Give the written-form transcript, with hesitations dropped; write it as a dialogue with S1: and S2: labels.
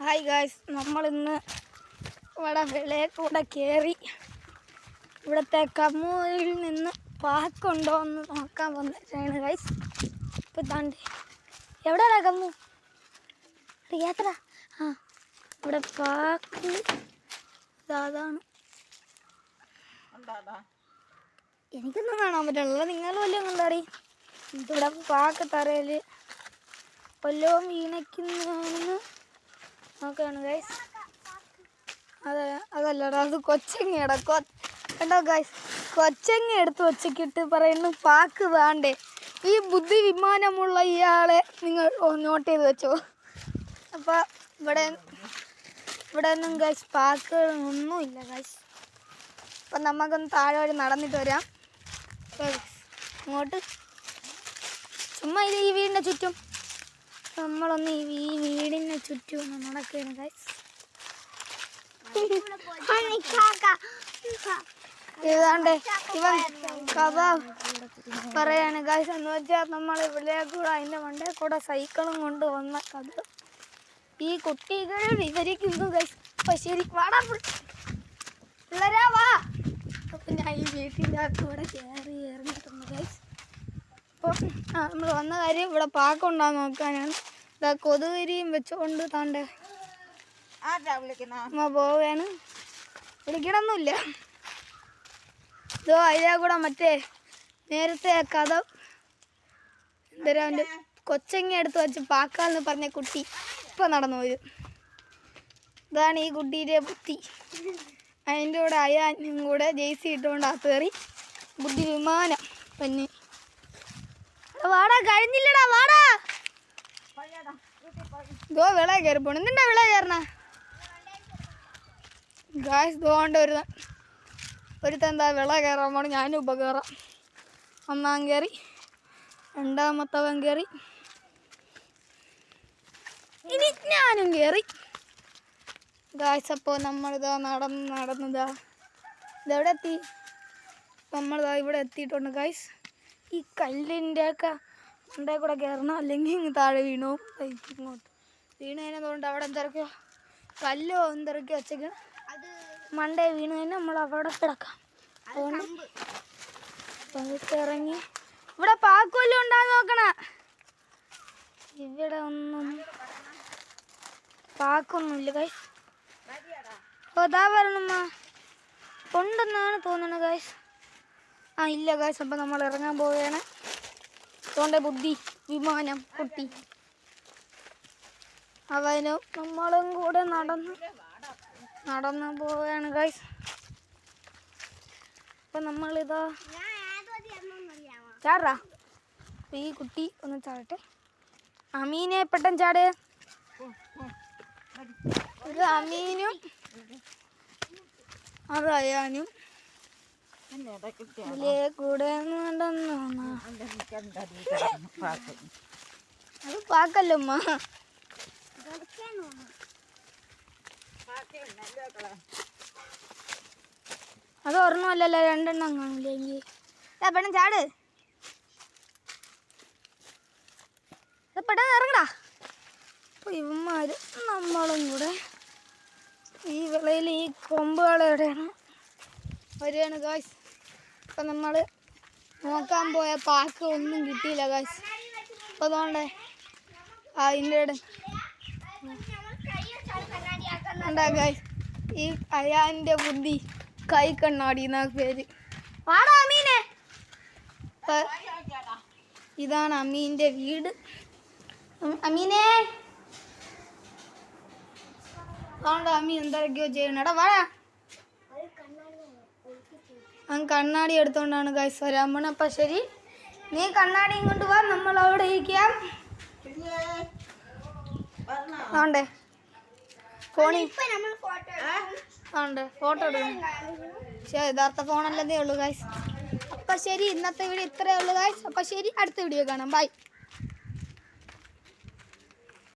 S1: Hi guys, നമ്മളിന്ന് ഇവിടെ വെളിയിൽ കൂടെ കയറി ഇവിടുത്തെ കമ്മൂരിൽ നിന്ന് പാക്കുണ്ടോ എന്ന് നോക്കാൻ വന്നിട്ടാണ് ഗായ്സ്. ഇപ്പം താണ്ട് എവിടെയാ കമ്മു യാത്ര? ഇവിടെ പാക്ക് അതാണ്. എനിക്കൊന്നും കാണാൻ പറ്റില്ല, നിങ്ങൾ വല്ലതും കണ്ടാടി? ഇവിടെ പാക്ക് തറയിൽ വല്ലതും വീണയ്ക്കുന്നതാണെന്ന് നോക്കാണ് ഗൈസ്. അതല്ലടാ, അത് കൊച്ചങ്ങയുടെ കണ്ടോ ഗൈസ്, കൊച്ചങ്ങ എടുത്ത് വച്ചിട്ട് പറയുന്നു പാക്ക് വേണ്ടേ. ഈ ബുദ്ധി വിമാനമുള്ള ഇയാളെ നിങ്ങൾ നോട്ട് ചെയ്ത് വെച്ചോ. അപ്പോൾ ഇവിടെ ഒന്നും ഗൈസ് പാക്ക് ഒന്നുമില്ല ഗൈസ്. അപ്പം നമുക്കൊന്ന് താഴെ വഴി നടന്നിട്ട് വരാം. ഇങ്ങോട്ട് ചുമ്മാ ഇത് ഈ വീടിൻ്റെ ചുറ്റും നമ്മളൊന്ന് ഈ വീടിന് ചുറ്റും നടക്കുകയാണ് ഗൈസ്. ഏതാണ്ട് ഇവൻ കഥ പറയാണ് ഗൈസ്. എന്ന് വെച്ചാൽ നമ്മൾ ഇവിടെ കൂടെ അതിൻ്റെ മണ്ടേ കൂടെ സൈക്കിളും കൊണ്ട് വന്ന കഥ ഈ കുട്ടികൾ വിവരിക്കുന്നു ഗൈസ്. അപ്പം ശരി വാടാ പിള്ളേരാ വാ. അപ്പം ഞാൻ ഈ വീട്ടിൻ്റെ അകത്തൂടെ കയറി ഇറങ്ങിയിട്ടുണ്ട് ഗൈസ്. അപ്പം നമ്മൾ വന്ന കാര്യം ഇവിടെ പാക്കുണ്ടാന്ന് നോക്കാനാണ്. ഇതാ കൊതുകരിയും വെച്ചുകൊണ്ട് താണ്ടേ അമ്മ പോവുകയാണ്. വിളിക്കണമൊന്നുമില്ല. ഇതോ അതിലെ കൂടെ മറ്റേ നേരത്തെ കഥ എന്തരാ അവൻ്റെ കൊച്ചങ്ങ എടുത്ത് വെച്ച് പാക്കാന്ന് പറഞ്ഞ കുട്ടി ഇപ്പം നടന്നു വരും. ഇതാണ് ഈ കുട്ടീൻ്റെ ബുദ്ധി. അതിൻ്റെ കൂടെ അയാനും കൂടെ ജെയ്സി ഇട്ടുകൊണ്ട് ആ കയറി ബുദ്ധി വിമാനം പിന്നെ വാടാ. കഴിഞ്ഞില്ലടാ, വാടാ. ഇതോ വിള കയറി പോണു. എന്തിനാ വിള കയറണ ഗായ്സ്? ഇതുകൊണ്ട് ഒരുത്തെന്താ വിള കയറാൻ പോണു. ഞാനും ഇപ്പം കയറാം. ഒന്നാം കയറി, രണ്ടാമത്തവൻ കയറി, ഇനി ഞാനും കയറി ഗായ്സ്. അപ്പോൾ നമ്മളിതാ നടന്നതാ ഇതെവിടെ എത്തി. നമ്മളിതാ ഇവിടെ എത്തിയിട്ടുണ്ട് ഗായ്സ്. ഈ കല്ലിൻ്റെ ഒക്കെ മണ്ടേ കൂടെ കയറണം, അല്ലെങ്കിൽ ഇങ്ങ് താഴെ വീണു. ഇങ്ങോട്ട് വീണതിനതുകൊണ്ട് അവിടെ എന്തൊക്കെയോ കല്ലോ എന്തൊക്കെ വെച്ചേക്കണം. മണ്ടേ വീണതിന് നമ്മൾ അവിടെ കിടക്കാം. അതുകൊണ്ട് ഇറങ്ങി ഇവിടെ പാക്കുമല്ലോ ഉണ്ടാകുന്ന നോക്കണ. ഇവിടെ ഒന്നും പാക്കൊന്നുമില്ല ഗൈസ്. അതാ വരണമ്മ ഉണ്ടെന്നാണ് തോന്നുന്നത് ഗൈസ്. ഇല്ല ഗൈസ്. അപ്പം നമ്മൾ ഇറങ്ങാൻ പോവുകയാണ്. അതുകൊണ്ട് ബുദ്ധി വിമാനം കുട്ടി അവനും നമ്മളും കൂടെ നടന്ന് പോവുകയാണ് ഗൈസ്. അപ്പം നമ്മളിതാ ചാടാ. അപ്പം ഈ കുട്ടി ഒന്ന് ചാടട്ടെ. അമീനെ പെട്ടെന്ന് ചാട്. ഇത് അമീനും അത് അയാനും കൂടെ അത് പാക്കല്ലമ്മ. അത് ഒരെണ്ണമല്ലല്ലോ, രണ്ടെണ്ണം കാണില്ലെങ്കിൽ. പെട്ടെന്ന് ചാട്, പെട്ടെന്ന് ഇറങ്ങടാ. അപ്പോൾ ഇവന്മാർ നമ്മളും കൂടെ ഈ വിളയിൽ ഈ കൊമ്പുകൾ എവിടെയാണ് വരികയാണ് ഗായ്സ്. അപ്പം നമ്മൾ നോക്കാൻ പോയ പാക്ക് ഒന്നും കിട്ടിയില്ല ഗായ്സ്. അപ്പോൾ അതുകൊണ്ട് അതിൻ്റെ ഉണ്ടാ ഗായ്സ്. ഈ അയാൻ്റെ ബുദ്ധി കൈ കണ്ണാടി എന്നാ പേര്. വാടാ അമീനെ. ഇതാണ് അമീൻ്റെ വീട്. അമീനെ അതുകൊണ്ട് അമീൻ എന്തൊക്കെയോ ചെയ്യണടാ. വാടാ. കണ്ണാടി എടുത്തോണ്ടാണ് ഗൈസ് വരാൻ പോണ. അപ്പം ശരി, നീ കണ്ണാടിയും കൊണ്ട് വാ, നമ്മൾ അവിടെ ഇരിക്കാം. ആണ്ടേ ഫോണിൽ ആണ്ട് ഫോട്ടോ എടുക്കണം. പക്ഷേ യഥാർത്ഥ ഫോണല്ലതേ ഉള്ളൂ ഗൈസ്. അപ്പം ശരി, ഇന്നത്തെ വീഡിയോ ഇത്രയേ ഉള്ളൂ ഗൈസ്. അപ്പം ശരി, അടുത്ത വീഡിയോ കാണാം. ബൈ.